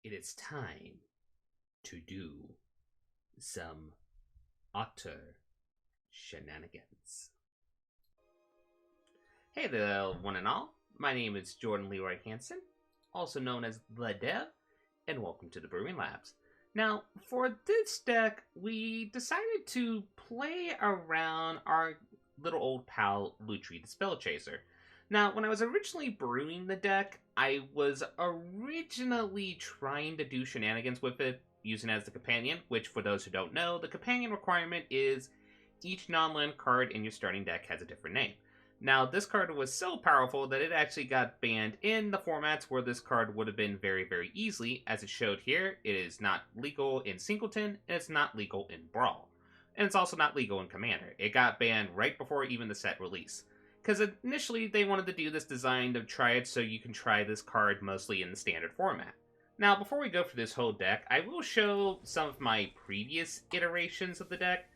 it is time to do some utter shenanigans. Hey there, one and all. My name is Jordan Leroy Hansen, also known as The Dev, and welcome to the Brewing Labs. Now, for this deck, we decided to play around our little old pal, Lutri the Spell Chaser. Now, when I was originally brewing the deck, I was originally trying to do shenanigans with it, using it as the companion, which, for those who don't know, the companion requirement is each non-land card in your starting deck has a different name. Now, this card was so powerful that it actually got banned in the formats where this card would have been very, very easily. As it showed here, it is not legal in Singleton, and it's not legal in Brawl. And it's also not legal in Commander. It got banned right before even the set release. Because initially they wanted to do this design to try it so you can try this card mostly in the standard format. Now, before we go through this whole deck, I will show some of my previous iterations of the deck.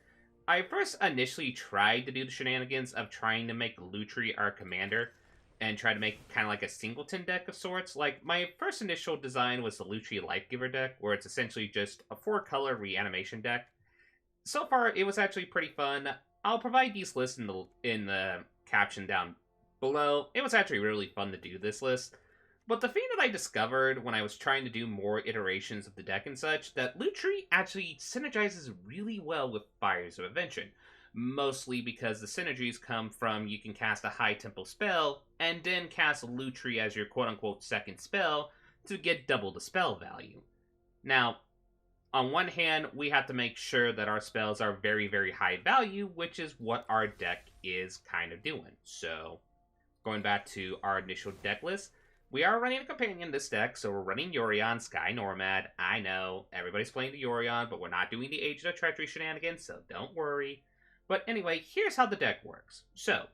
I first initially tried to do the shenanigans of trying to make Lutri our commander and try to make kind of like a singleton deck of sorts. Like, my first initial design was the Lutri Lifegiver deck, where it's essentially just a 4-color reanimation deck. So far, it was actually pretty fun. I'll provide these lists in the caption down below. It was actually really fun to do this list. But the thing that I discovered when I was trying to do more iterations of the deck and such, that Lutri actually synergizes really well with Fires of Invention. Mostly because the synergies come from you can cast a high tempo spell, and then cast Lutri as your quote-unquote second spell to get double the spell value. Now, on one hand, we have to make sure that our spells are very, very high value, which is what our deck is kind of doing. So, going back to our initial deck list, we are running a companion this deck, so we're running Yorion, Sky Normad. I know, everybody's playing the Yorion, but we're not doing the Agent of Treachery shenanigans, so don't worry. But anyway, here's how the deck works. So,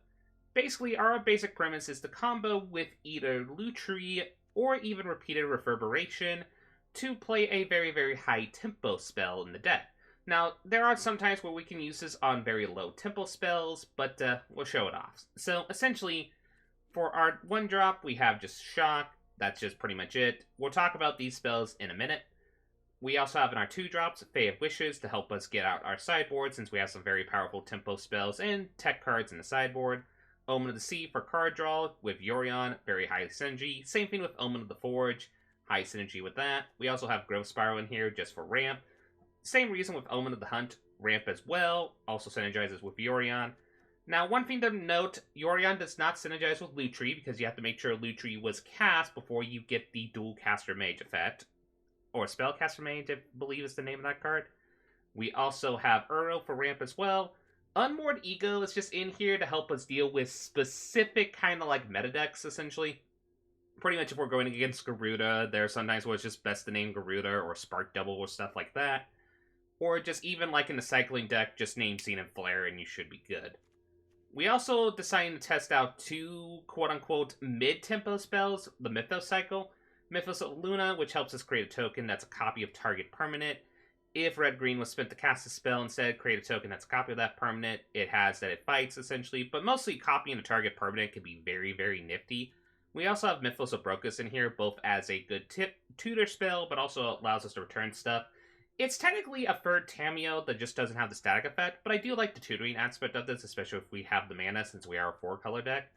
basically, our basic premise is to combo with either Lutri or even Repeated Reverberation to play a very, very high tempo spell in the deck. Now, there are some times where we can use this on very low tempo spells, but we'll show it off. So, essentially, for our 1-drop, we have just Shock. That's just pretty much it. We'll talk about these spells in a minute. We also have in our 2-drops, Fae of Wishes to help us get out our sideboard, since we have some very powerful tempo spells and tech cards in the sideboard. Omen of the Sea for card draw with Yorion, very high synergy. Same thing with Omen of the Forge, high synergy with that. We also have Growth Spiral in here just for ramp. Same reason with Omen of the Hunt, ramp as well, also synergizes with Yorion. Now, one thing to note, Yorion does not synergize with Lutri because you have to make sure Lutri was cast before you get the Dual Caster Mage effect. Or Spellcaster Mage, I believe is the name of that card. We also have Uro for ramp as well. Unmoored Ego is just in here to help us deal with specific kind of like meta decks, essentially. Pretty much if we're going against Garuda, there are sometimes where it's just best to name Garuda or Spark Double or stuff like that. Or just even like in the cycling deck, just name Scene and Flare and you should be good. We also decided to test out 2 quote-unquote mid-tempo spells, the Mythos Cycle. Mythos Luna, which helps us create a token that's a copy of target permanent. If red-green was spent to cast a spell instead, create a token that's a copy of that permanent. It has that it fights, essentially, but mostly copying a target permanent can be very, very nifty. We also have Mythos Obrokus in here, both as a good tutor spell, but also allows us to return stuff. It's technically a third Tameo that just doesn't have the static effect, but I do like the tutoring aspect of this, especially if we have the mana since we are a 4-color deck.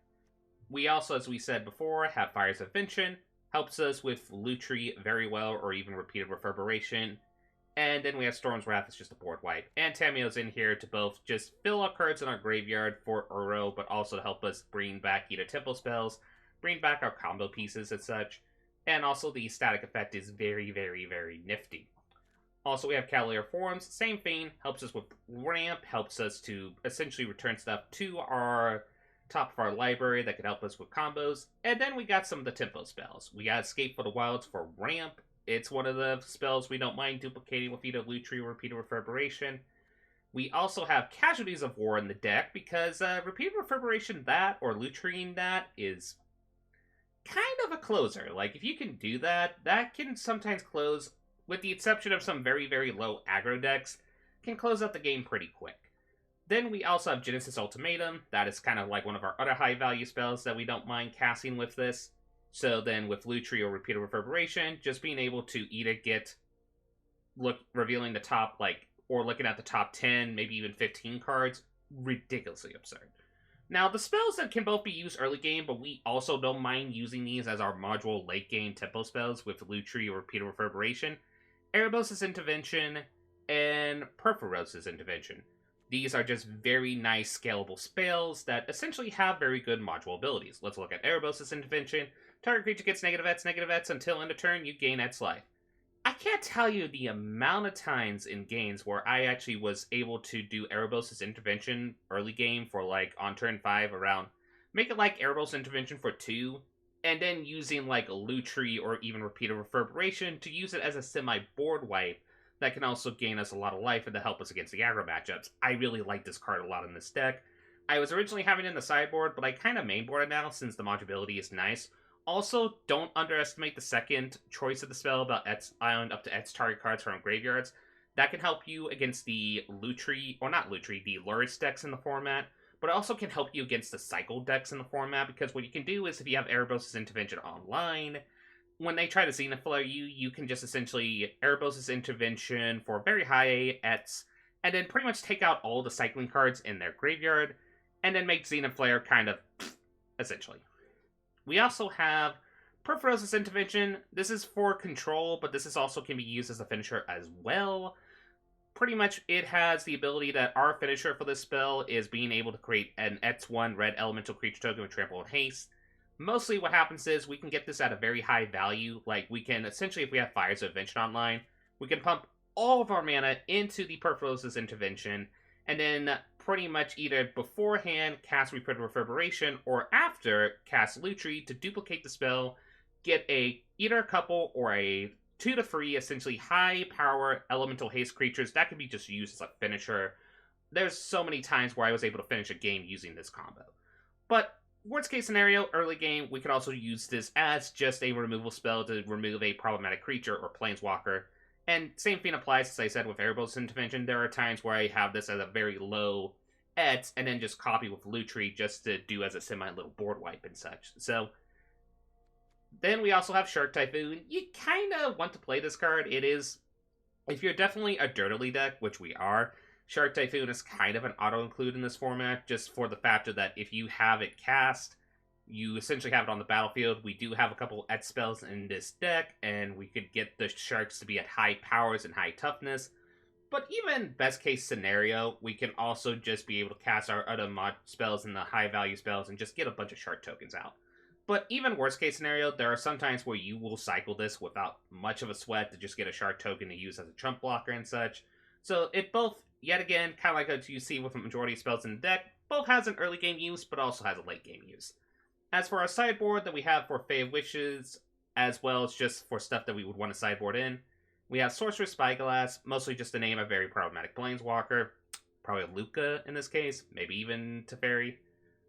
We also, as we said before, have Fires of Invention, helps us with Lutri very well, or even Repeated Reverberation. And then we have Storm's Wrath, it's just a board wipe. And Tameo's in here to both just fill our cards in our graveyard for Uro, but also to help us bring back either tempo spells, bring back our combo pieces and such. And also the static effect is very, very, very nifty. Also, we have Cavalier Forms, same thing, helps us with ramp, helps us to essentially return stuff to our top of our library that could help us with combos. And then we got some of the tempo spells. We got Escape for the Wilds for ramp. It's one of the spells we don't mind duplicating with either Lutri or Repeated Reverberation. We also have Casualties of War in the deck because Repeated Reverberation that or Lutrine that is kind of a closer. Like, if you can do that, that can sometimes close, with the exception of some very, very low aggro decks, can close out the game pretty quick. Then we also have Genesis Ultimatum. That is kind of like one of our other high value spells that we don't mind casting with this. So then with Lutri or Repeated Reverberation, just being able to either revealing the top, or looking at the top 10, maybe even 15 cards, ridiculously absurd. Now, the spells that can both be used early game, but we also don't mind using these as our module late game tempo spells with Lutri or Repeated Reverberation, Erebos' Intervention, and Purphoros' Intervention. These are just very nice scalable spells that essentially have very good module abilities. Let's look at Erebos' Intervention. Target creature gets negative X until end of turn, you gain X life. I can't tell you the amount of times in games where I actually was able to do Erebos' Intervention early game for on turn 5 around, make it like Erebos' Intervention for 2, and then using Lutri or even Repeated Reverberation to use it as a semi-board wipe that can also gain us a lot of life and to help us against the aggro matchups. I really like this card a lot in this deck. I was originally having it in the sideboard, but I kind of mainboard it now since the modularity is nice. Also, don't underestimate the second choice of the spell about X Island up to X target cards from graveyards. That can help you against the Lutri, or not Lutri, the Luris decks in the format, but it also can help you against the Cycle decks in the format, because what you can do is if you have Erebos' Intervention online, when they try to Zenith Flare you, you can just essentially Erebos' Intervention for very high X, and then pretty much take out all the cycling cards in their graveyard, and then make Zenith Flare kind of, essentially. We also have Purphoros' Intervention. This is for control, but this also can be used as a finisher as well. Pretty much, it has the ability that our finisher for this spell is being able to create an X1 red elemental creature token with trample and haste. Mostly what happens is we can get this at a very high value. We can, essentially, if we have Fires of Invention online, we can pump all of our mana into the Purphoros' Intervention, and then pretty much either beforehand cast Repeated Reverberation or after cast Lutri to duplicate the spell, get either a couple or a 2 to 3 essentially high power elemental haste creatures that can be just used as a finisher. There's so many times where I was able to finish a game using this combo. But worst case scenario, early game, we could also use this as just a removal spell to remove a problematic creature or planeswalker. And same thing applies, as I said, with Erebos' Intervention. There are times where I have this as a very low X, and then just copy with Lutri just to do as a semi-little board wipe and such. So, then we also have Shark Typhoon. You kind of want to play this card. It is, if you're definitely a Dirtily deck, which we are, Shark Typhoon is kind of an auto-include in this format, just for the factor that if you have it cast, you essentially have it on the battlefield. We do have a couple X spells in this deck, and we could get the sharks to be at high powers and high toughness. But even best case scenario, we can also just be able to cast our other mod spells and the high value spells and just get a bunch of shark tokens out. But even worst case scenario, there are some times where you will cycle this without much of a sweat to just get a shark token to use as a trump blocker and such. So it both, yet again, kind of like what you see with the majority of spells in the deck, both has an early game use, but also has a late game use. As for our sideboard that we have for Fae of Wishes, as well as just for stuff that we would want to sideboard in, we have Sorcerer's Spyglass, mostly just to name a very problematic planeswalker, probably Luca in this case, maybe even Teferi.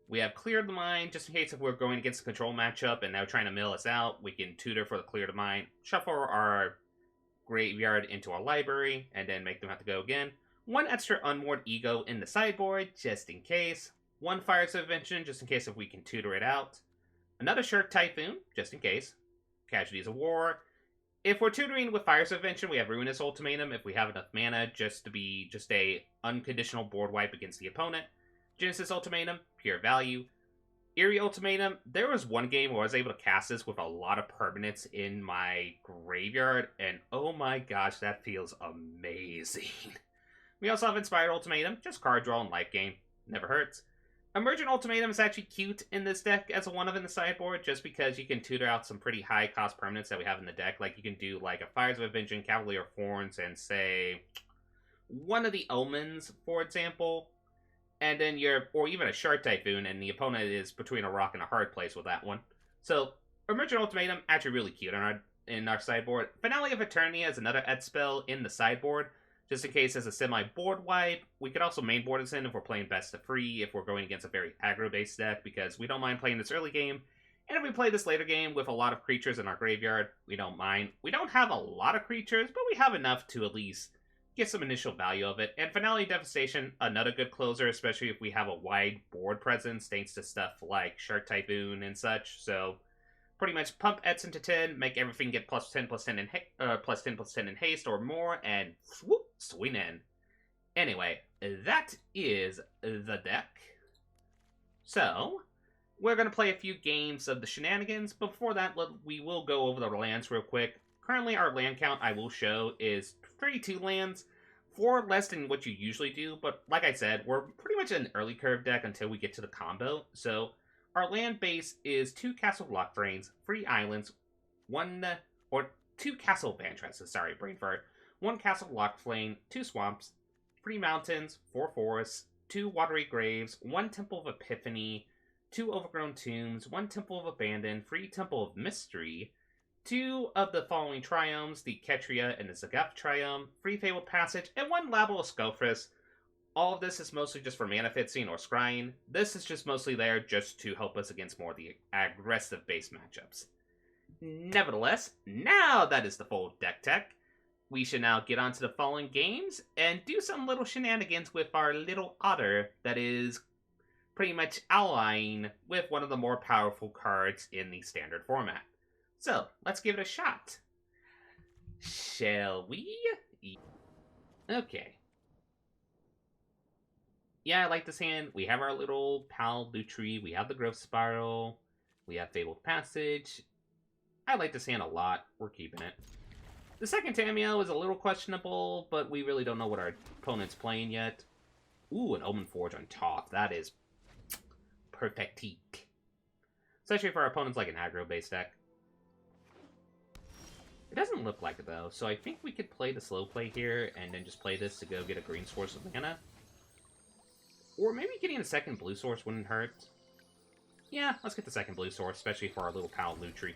We have Clear the Mind, just in case if we're going against a control matchup and they're trying to mill us out, we can tutor for the Clear the Mind, shuffle our graveyard into our library, and then make them have to go again. One extra Unmoored Ego in the sideboard, just in case. One Fire Subvention, just in case if we can tutor it out. Another Shark Typhoon, just in case. Casualties of War. If we're tutoring with Fire Subvention, we have Ruinous Ultimatum if we have enough mana just to be just a unconditional board wipe against the opponent. Genesis Ultimatum, pure value. Eerie Ultimatum, there was one game where I was able to cast this with a lot of permanents in my graveyard, and oh my gosh, that feels amazing. We also have Inspired Ultimatum, just card draw and life gain, never hurts. Emergent Ultimatum is actually cute in this deck as a one-of in the sideboard, just because you can tutor out some pretty high-cost permanents that we have in the deck. Like, you can do, like, a Fires of Invention, Cavalier of Thorns, and, say, one of the Omens, for example. And then or even a Shark Typhoon, and the opponent is between a rock and a hard place with that one. So, Emergent Ultimatum, actually really cute in our sideboard. Finale of Eternity has another Ed spell in the sideboard, just in case as a semi-board wipe. We could also mainboard this in if we're playing best of free, if we're going against a very aggro-based deck, because we don't mind playing this early game. And if we play this later game with a lot of creatures in our graveyard, we don't mind. We don't have a lot of creatures, but we have enough to at least get some initial value of it. And Finale Devastation, another good closer, especially if we have a wide board presence, thanks to stuff like Shark Typhoon and such. So, Pretty much pump Edson to 10, make everything get plus 10 plus 10 in plus 10 plus 10 in haste or more, and whoop, swing in. Anyway, that is the deck. So, we're going to play a few games of the shenanigans. Before that, we will go over the lands real quick. Currently, our land count I will show is 32 lands, 4 less than what you usually do, but like I said, we're pretty much an early curve deck until we get to the combo. So, our land base is 2 Castle Lock Drains, 3 Islands, 2 Castle Vantresses, sorry, brain fart, 1 Castle Lock Flame, 2 Swamps, 3 Mountains, 4 Forests, 2 Watery Graves, 1 Temple of Epiphany, 2 Overgrown Tombs, 1 Temple of Abandon, 3 Temple of Mystery, 2 of the following triomes, the Ketria and the Zagaf triome, 3 Fabled Passage, and 1 Label Scophris. All of this is mostly just for mana fixing or scrying. This is just mostly there just to help us against more of the aggressive base matchups. Nevertheless, now that is the full deck tech, we should now get on to the following games and do some little shenanigans with our little otter that is pretty much allying with one of the more powerful cards in the standard format. So, let's give it a shot. Shall we? Okay. Yeah, I like this hand. We have our little pal Lutri, we have the Growth Spiral, we have Fabled Passage. I like this hand a lot. We're keeping it. The second Tamiyo is a little questionable, but we really don't know what our opponent's playing yet. Ooh, an Omen Forge on top. That is perfectique. Especially for our opponent's like an aggro-based deck. It doesn't look like it, though, so I think we could play the slow play here, and then just play this to go get a green source of mana. Or maybe getting a second blue source wouldn't hurt. Yeah, let's get the second blue source, especially for our little pal Lutri.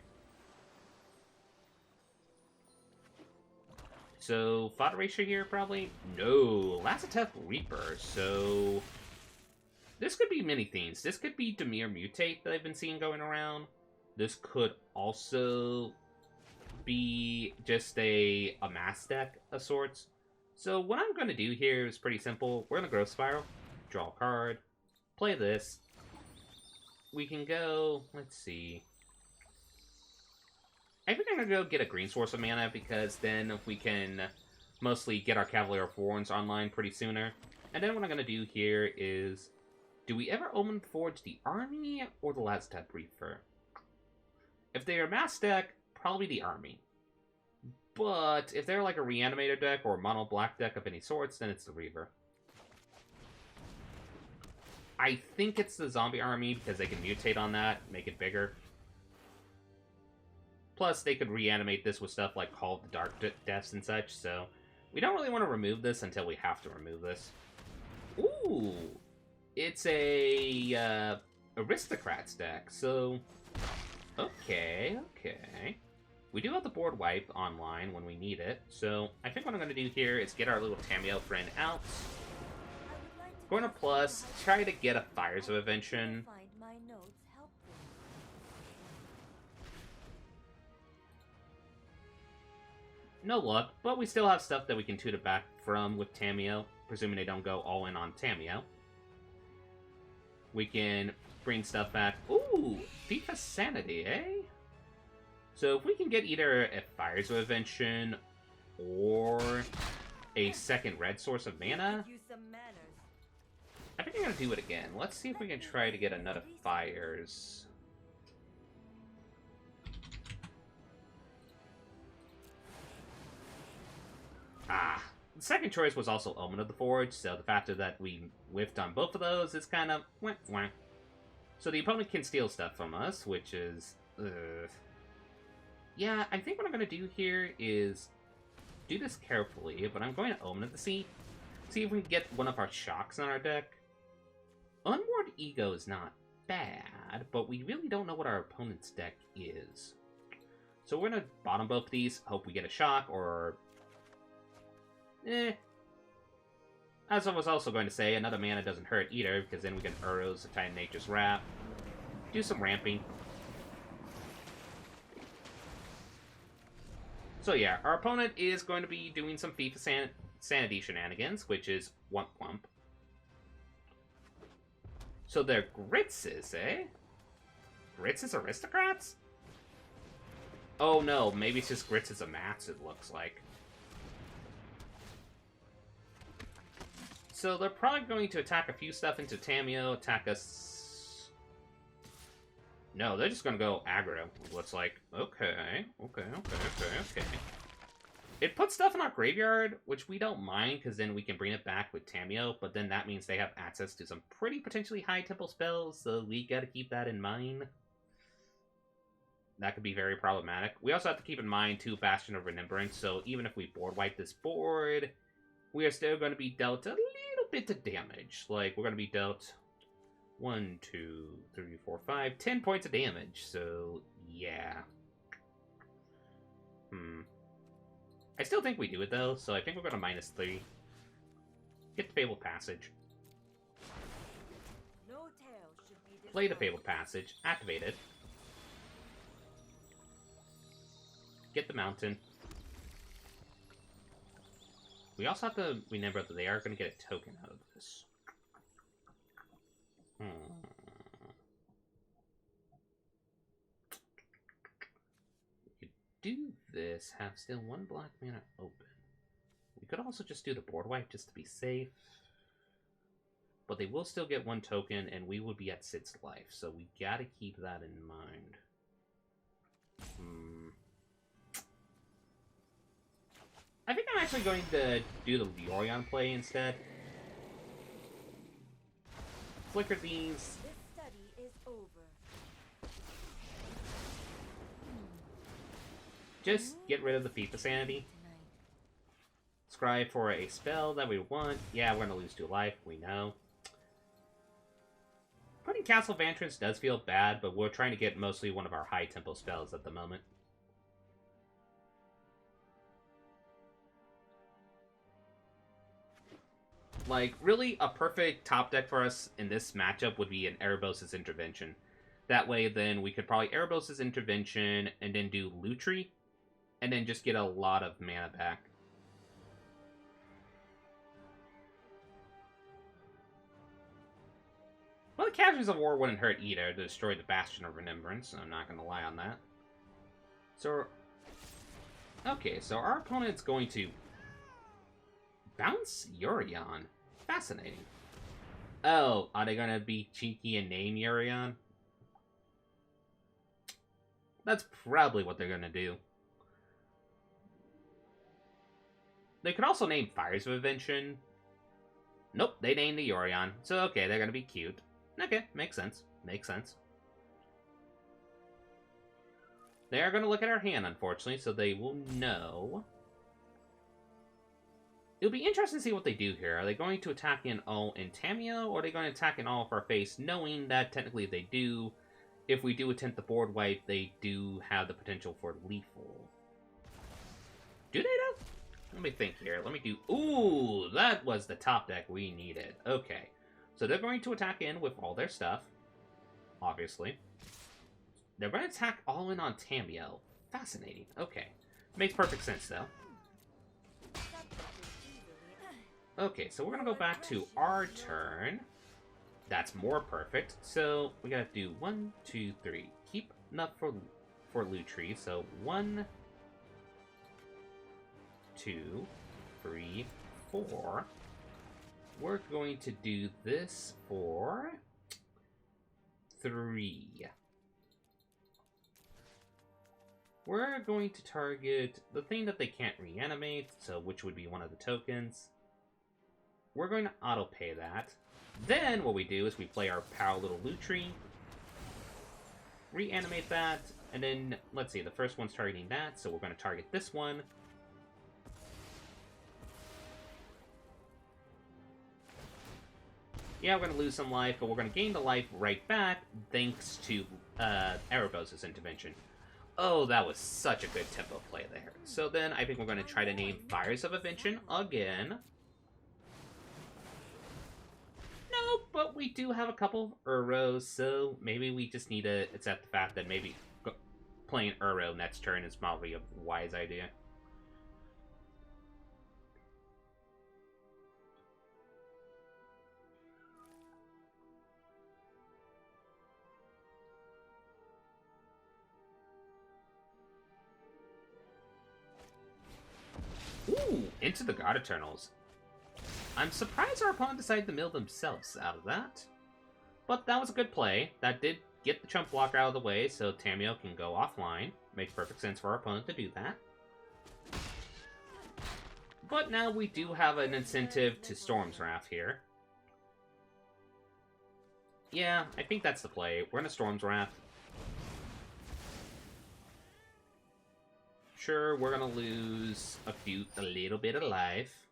So, fodder ratio here, probably? No, Lazateth Reaper, so... This could be many things. This could be Dimir Mutate that I've been seeing going around. This could also be just a mass deck of sorts. So what I'm going to do here is pretty simple. We're going to Growth Spiral, draw a card, play this. We can go, let's see. I think I'm going to go get a green source of mana because then we can mostly get our Cavalier of Thorns online pretty sooner. And then what I'm going to do here is, do we ever Omen Forge the army or the Lazateth Reaper? If they're a mass deck, probably the army. But if they're like a Reanimator deck or a mono black deck of any sorts, then it's the Reaver. I think it's the zombie army because they can mutate on that, make it bigger. Plus, they could reanimate this with stuff like Call of the Dark Deaths and such, so we don't really want to remove this until we have to remove this. Ooh! It's a Aristocrats deck, so... Okay. We do have the board wipe online when we need it, so I think what I'm going to do here is get our little Tamiyo friend out. Going to plus, try to get a Fires of Invention. No luck, but we still have stuff that we can toot it back from with Tamiyo, presuming they don't go all in on Tamiyo. We can bring stuff back. Ooh, FIFA Sanity, eh? So if we can get either a Fires of Invention or a second red source of mana, I think I'm going to do it again. Let's see if we can try to get another Fires. The second choice was also Omen of the Forge, so the fact that we whiffed on both of those is kind of wah. So the opponent can steal stuff from us, which is... Yeah, I think what I'm going to do here is do this carefully, but I'm going to Omen of the Sea. See if we can get one of our shocks on our deck. Unmoored Ego is not bad, but we really don't know what our opponent's deck is. So we're going to bottom both these, hope we get a shock, or... As I was also going to say, another mana doesn't hurt either, because then we can Uros of Titan Nature's Wrath. Do some ramping. So yeah, our opponent is going to be doing some FIFA Sanity shenanigans, which is Wump Wump. So they're Gritzes, eh? Gritzes Aristocrats? Oh no, maybe it's just Grits as a Mats, it looks like. So they're probably going to attack a few stuff into Tamio, attack us... No, they're just going to go aggro. Looks like, okay. It puts stuff in our graveyard, which we don't mind, because then we can bring it back with Tamio, but then that means they have access to some pretty potentially high tempo spells, so we gotta keep that in mind. That could be very problematic. We also have to keep in mind, too, Bastion of Remembrance, so even if we board wipe this board, we are still going to be dealt a little bit of damage. Like, we're going to be dealt 1, 2, 3, 4, 5, 10 points of damage, so yeah. I still think we do it, though, so I think we're going to -3. Get the Fabled Passage. Play the Fabled Passage. Activate it. Get the Mountain. We also have to remember that they are going to get a token out of this. Do this, have still 1 black mana open. We could also just do the board wipe just to be safe. But they will still get 1 token, and we would be at 6 life, so we gotta keep that in mind. I think I'm actually going to do the Yorion play instead. Flicker these. This study is over. Just get rid of the FIFA Sanity. Scribe for a spell that we want. Yeah, we're going to lose 2 life, we know. Putting Castle of Entrance does feel bad, but we're trying to get mostly one of our high tempo spells at the moment. Like, really, a perfect top deck for us in this matchup would be an Erebos' Intervention. That way, then, we could probably Erebos' Intervention, and then do Lutri, and then just get a lot of mana back. Well, the Casualties of War wouldn't hurt either to destroy the Bastion of Remembrance, so I'm not going to lie on that. So, okay, so our opponent's going to bounce Yorion. Fascinating. Oh, are they going to be cheeky and name Yorion? That's probably what they're going to do. They could also name Fires of Invention. Nope, they named the Yorion. So, okay, they're going to be cute. Okay, makes sense. Makes sense. They are going to look at our hand, unfortunately, so they will know. It'll be interesting to see what they do here. Are they going to attack in all in Tamio, or are they going to attack in all of our face, knowing that technically they do, if we do attempt the board wipe, they do have the potential for lethal. Do they, though? Let me think here. Let me do... Ooh, that was the top deck we needed. Okay. So they're going to attack in with all their stuff, obviously. They're going to attack all in on Tamio. Fascinating. Okay. Makes perfect sense, though. Okay, so we're going to go back to our turn. That's more perfect. So we got to do 1, 2, 3. Keep enough for Lutri. So 1, 2, 3, 4. We're going to do this for 3. We're going to target the thing that they can't reanimate, so which would be one of the tokens. We're going to auto-pay that. Then what we do is we play our Power Little Lutri, reanimate that, and then, let's see, the first one's targeting that, so we're going to target this one. Yeah, we're going to lose some life, but we're going to gain the life right back thanks to Erebos' Intervention. Oh, that was such a good tempo play there. So then I think we're going to try to name Fires of Invention again. No, but we do have a couple of Uros, so maybe we just need to accept the fact that maybe playing Uro next turn is probably a wise idea. Ooh, into the God Eternals. I'm surprised our opponent decided to mill themselves out of that. But that was a good play. That did get the chump blocker out of the way, so Tamio can go offline. Makes perfect sense for our opponent to do that. But now we do have an incentive to Storm's Wrath here. Yeah, I think that's the play. We're gonna Storm's Wrath. Sure, we're gonna lose a little bit of life.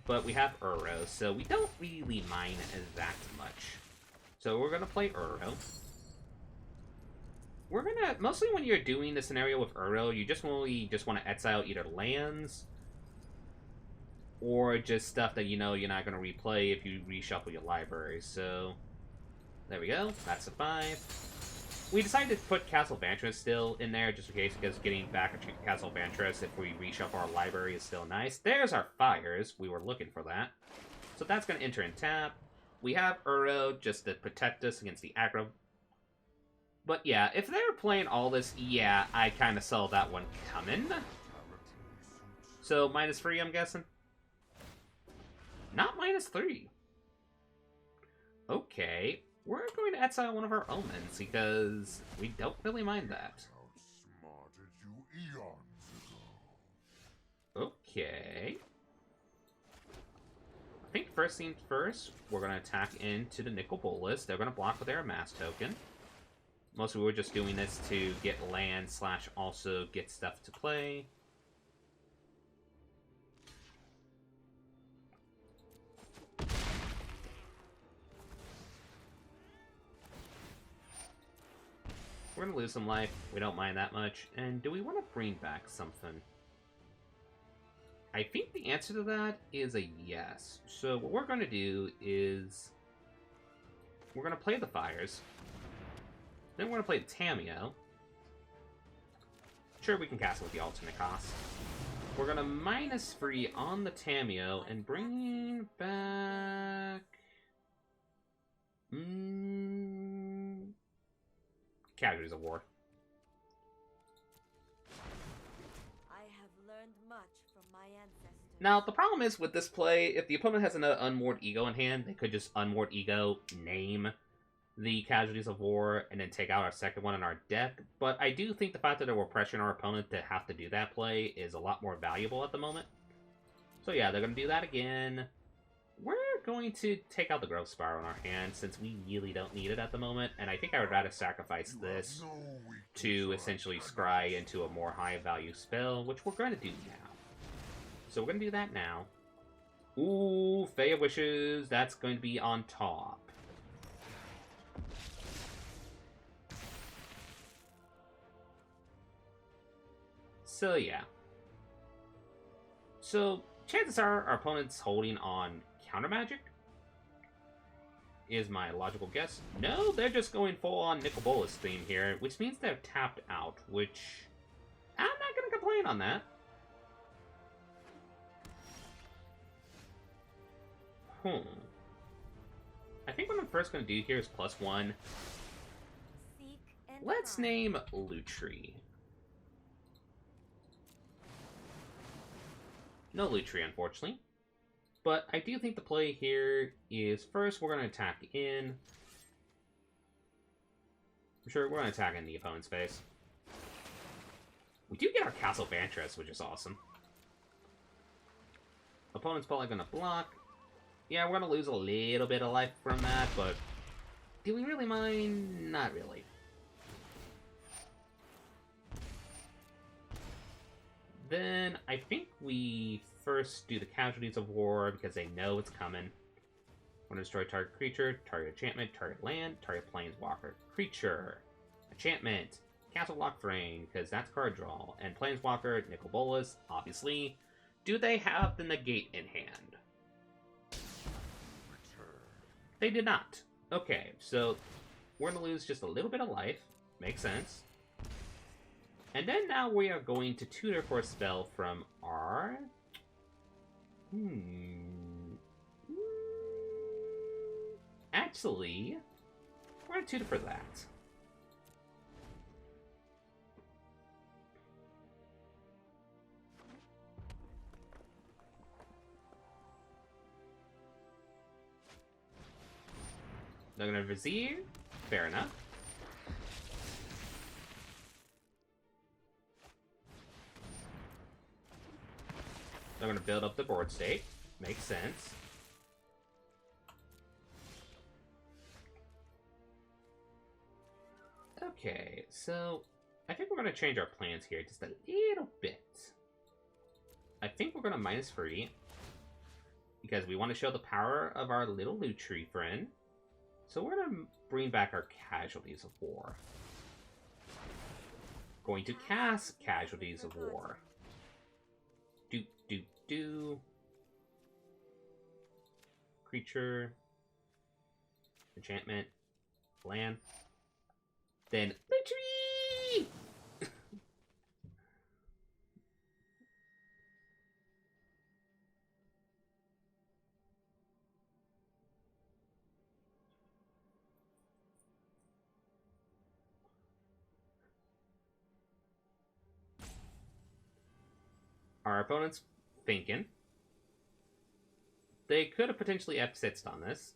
But we have Uro, so we don't really mind that much. So we're gonna play Uro. We're gonna, mostly when you're doing the scenario with Uro, you just really just want to exile either lands or just stuff that you know you're not gonna replay if you reshuffle your library. So there we go. That's a 5. We decided to put Castle Vantress still in there just in case, because getting back a Castle Vantress if we reshuffle our library is still nice. There's our fires. We were looking for that. So that's going to enter in tap. We have Uro just to protect us against the aggro. But yeah, if they were playing all this, yeah, I kind of saw that one coming. So -3, I'm guessing? Not -3. Okay. We're going to exile one of our omens, because we don't really mind that. Okay. I think first things first, we're going to attack into the Nicol Bolas. They're going to block with their Amass token. Mostly we're just doing this to get land / also get stuff to play. We're going to lose some life. We don't mind that much. And do we want to bring back something? I think the answer to that is a yes. So what we're going to do is we're going to play the Fires. Then we're going to play the Tamio. Sure, we can cast it with the alternate cost. We're going to -3 on the Tamio and bring back... Casualties of War. I have learned much from my ancestors. Now, the problem is with this play, if the opponent has another Unmoored Ego in hand, they could just Unmoored Ego, name the Casualties of War, and then take out our second one in our deck. But I do think the fact that we're pressuring our opponent to have to do that play is a lot more valuable at the moment. So yeah, they're going to do that again. We're going to take out the Growth Spiral in our hand, since we really don't need it at the moment, and I think I would rather sacrifice this to essentially scry into a more high-value spell, which we're going to do now. So we're going to do that now. Ooh, Fae of Wishes, that's going to be on top. So yeah. So chances are our opponent's holding on Counter Magic is my logical guess. No, they're just going full on Nicol Bolas theme here, which means they're tapped out, which I'm not going to complain on that. I think what I'm first going to do here is +1. Let's name Lutri. No Lutri, unfortunately. But I do think the play here is, first, we're going to attack in. I'm sure we're going to attack in the opponent's face. We do get our Castle Vantress, which is awesome. Opponent's probably going to block. Yeah, we're going to lose a little bit of life from that, but do we really mind? Not really. Then I think we first do the Casualties of War because they know it's coming. We're going to destroy target creature, target enchantment, target land, target planeswalker. Creature, enchantment, Castle Lockthrain, because that's card draw, and planeswalker, Nicol Bolas, obviously. Do they have the negate in hand? They did not. Okay, so we're going to lose just a little bit of life. Makes sense. And then now we are going to tutor for a spell from our... Actually, we're going to tutor for that. They're gonna Vizier. Fair enough. They're gonna build up the board state. Makes sense. Okay, so I think we're gonna change our plans here just a little bit. I think we're gonna -3 because we want to show the power of our little Lutri friend. So we're gonna bring back our Casualties of War. Going to cast Casualties of War. Do. Creature. Enchantment. Land. Then Lutri! Our opponent's thinking. They could have potentially F6'd on this.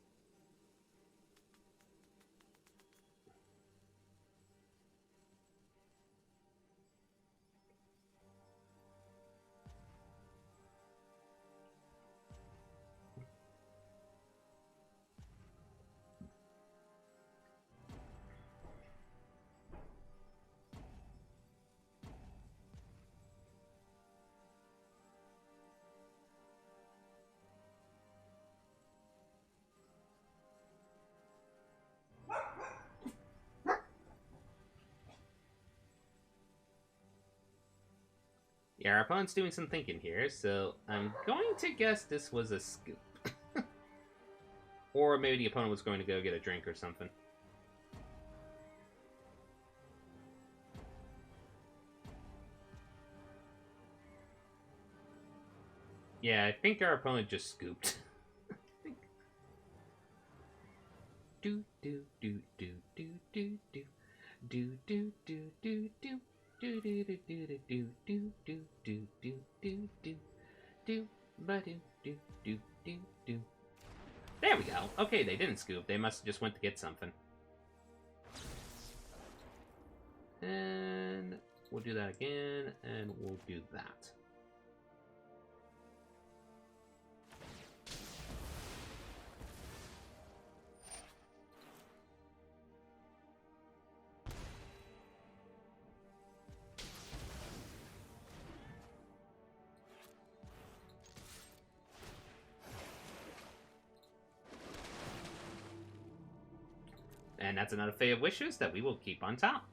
Yeah, our opponent's doing some thinking here, so I'm going to guess this was a scoop. Or maybe the opponent was going to go get a drink or something. Yeah, I think our opponent just scooped. do do do do do do do do do do do do. Do do do do do do do do do do do do ba do do do do do. There we go. Okay, they didn't scoop. They must have just went to get something. And we'll do that again, and we'll do that. And that's another Fae of Wishes that we will keep on top.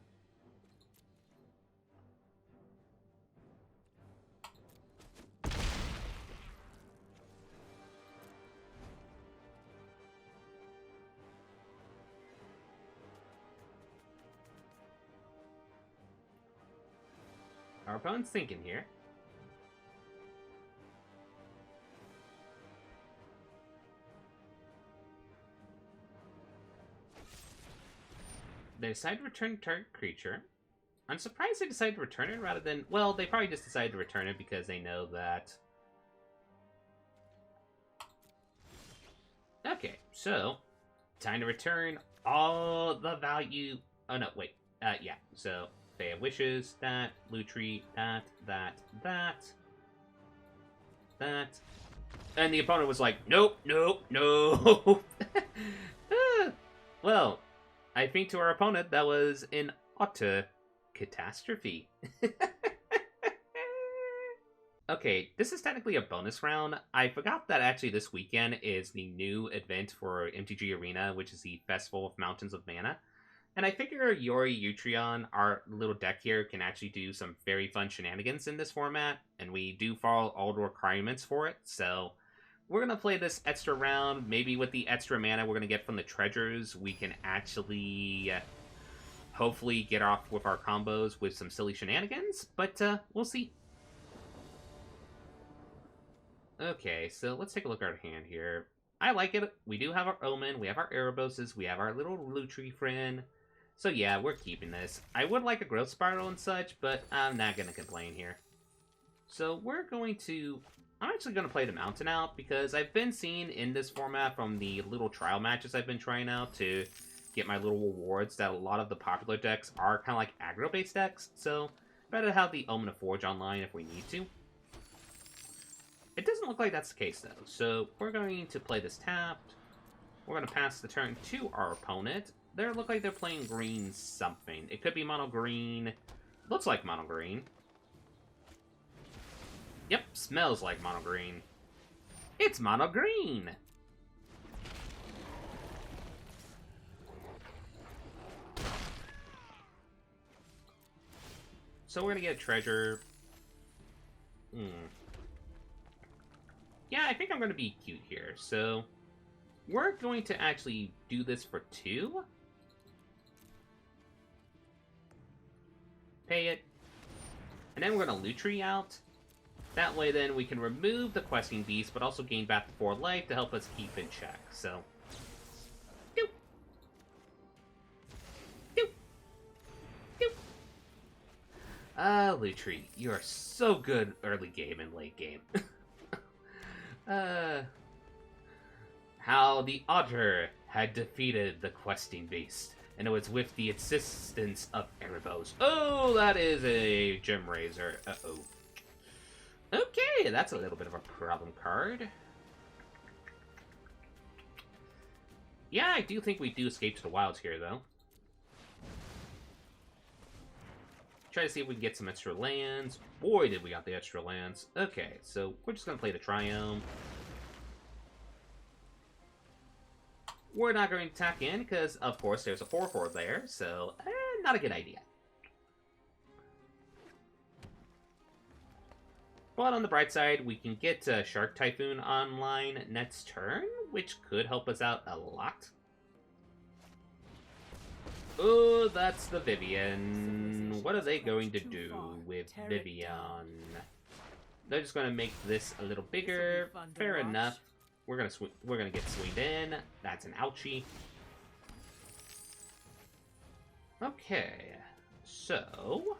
Our opponent's thinking here. They decide to return target creature. I'm surprised they decided to return it rather than... Well, they probably just decided to return it because they know that... Okay, so... Time to return all the value... Oh, no, wait. Yeah, so... Fae of Wishes, that, Lutri, that... And the opponent was like, nope, nope, no. Well... I think to our opponent, that was an utter catastrophe. Okay, this is technically a bonus round. I forgot that actually this weekend is the new event for MTG Arena, which is the Festival of Mountains of Mana. And I figure Yori Utreon, our little deck here, can actually do some very fun shenanigans in this format. And we do follow all the requirements for it, so... We're going to play this extra round. Maybe with the extra mana we're going to get from the treasures, we can actually hopefully get off with our combos with some silly shenanigans. But we'll see. Okay, so let's take a look at our hand here. I like it. We do have our Omen. We have our Ereboses. We have our little Lutri friend. So yeah, we're keeping this. I would like a growth spiral and such, but I'm not going to complain here. So we're going to... I'm actually going to play the Mountain out because I've been seeing in this format from the little trial matches I've been trying out to get my little rewards that a lot of the popular decks are kind of like aggro-based decks, so better to have the Omen of Forge online if we need to. It doesn't look like that's the case, though, so we're going to play this tapped. We're going to pass the turn to our opponent. They look like they're playing green something. It could be mono green. Looks like mono green. Yep, smells like mono green. It's mono green! So we're going to get a treasure. Yeah, I think I'm going to be cute here. So we're going to actually do this for 2. Pay it. And then we're going to Lutri out. That way then we can remove the questing beast, but also gain back 4 life to help us keep in check. So, doop. Doop. Doop. Lutri, you are so good early game and late game. How the otter had defeated the questing beast, and it was with the assistance of Erebos. Oh, that is a Gem Razor. Uh-oh. Okay, that's a little bit of a problem card. Yeah, I do think we do escape to the wilds here, though. Try to see if we can get some extra lands. Boy, did we got the extra lands. Okay, so we're just going to play the Triome. We're not going to attack in, because, of course, there's a 4/4 there, so not a good idea. But on the bright side, we can get Shark Typhoon online next turn, which could help us out a lot. Oh, that's the Vivian. What are they going to do with Vivian? They're just going to make this a little bigger. Fair enough. We're gonna get swinged in. That's an ouchie. Okay, so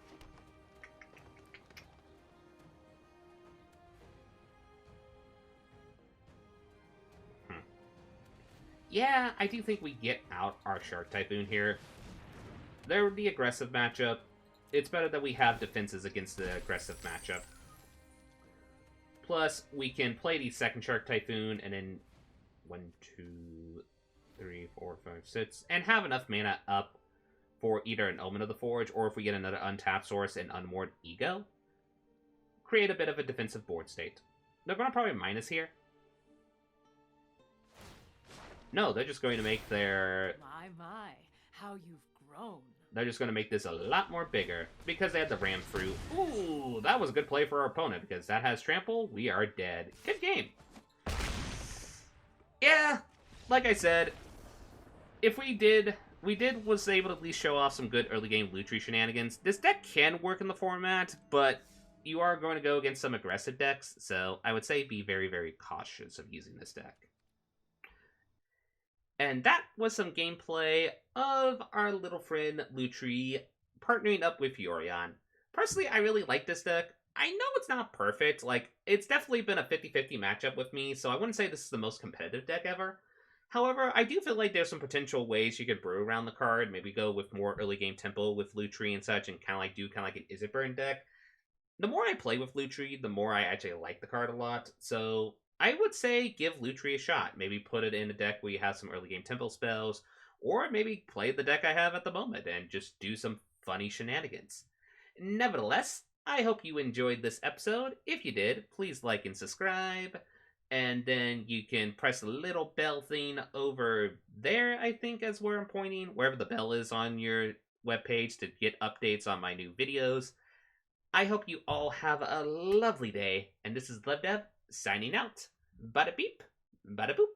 yeah, I do think we get out our Shark Typhoon here. They're the aggressive matchup. It's better that we have defenses against the aggressive matchup. Plus, we can play the second Shark Typhoon and then 1, 2, 3, 4, 5, 6, and have enough mana up for either an Omen of the Forge, or if we get another untapped source and Unmoored Ego, create a bit of a defensive board state. They're going to probably minus here. No, they're just going to make their... My, how you've grown. They're just going to make this a lot more bigger, because they had the Ram Fruit. Ooh, that was a good play for our opponent, because that has Trample, we are dead. Good game. Yeah, like I said, if was able to at least show off some good early game Lutri shenanigans. This deck can work in the format, but you are going to go against some aggressive decks, so I would say be very, very cautious of using this deck. And that was some gameplay of our little friend Lutri partnering up with Yorion. Personally, I really like this deck. I know it's not perfect. Like, it's definitely been a 50-50 matchup with me, so I wouldn't say this is the most competitive deck ever. However, I do feel like there's some potential ways you could brew around the card. Maybe go with more early game tempo with Lutri and such, and kind of like an Is It Burn deck. The more I play with Lutri, the more I actually like the card a lot. So I would say give Lutri a shot. Maybe put it in a deck where you have some early game tempo spells, or maybe play the deck I have at the moment and just do some funny shenanigans. Nevertheless, I hope you enjoyed this episode. If you did, please like and subscribe. And then you can press the little bell thing over there, I think, as where I'm pointing, wherever the bell is on your webpage to get updates on my new videos. I hope you all have a lovely day, and this is LevDev signing out. Bada beep, bada boop.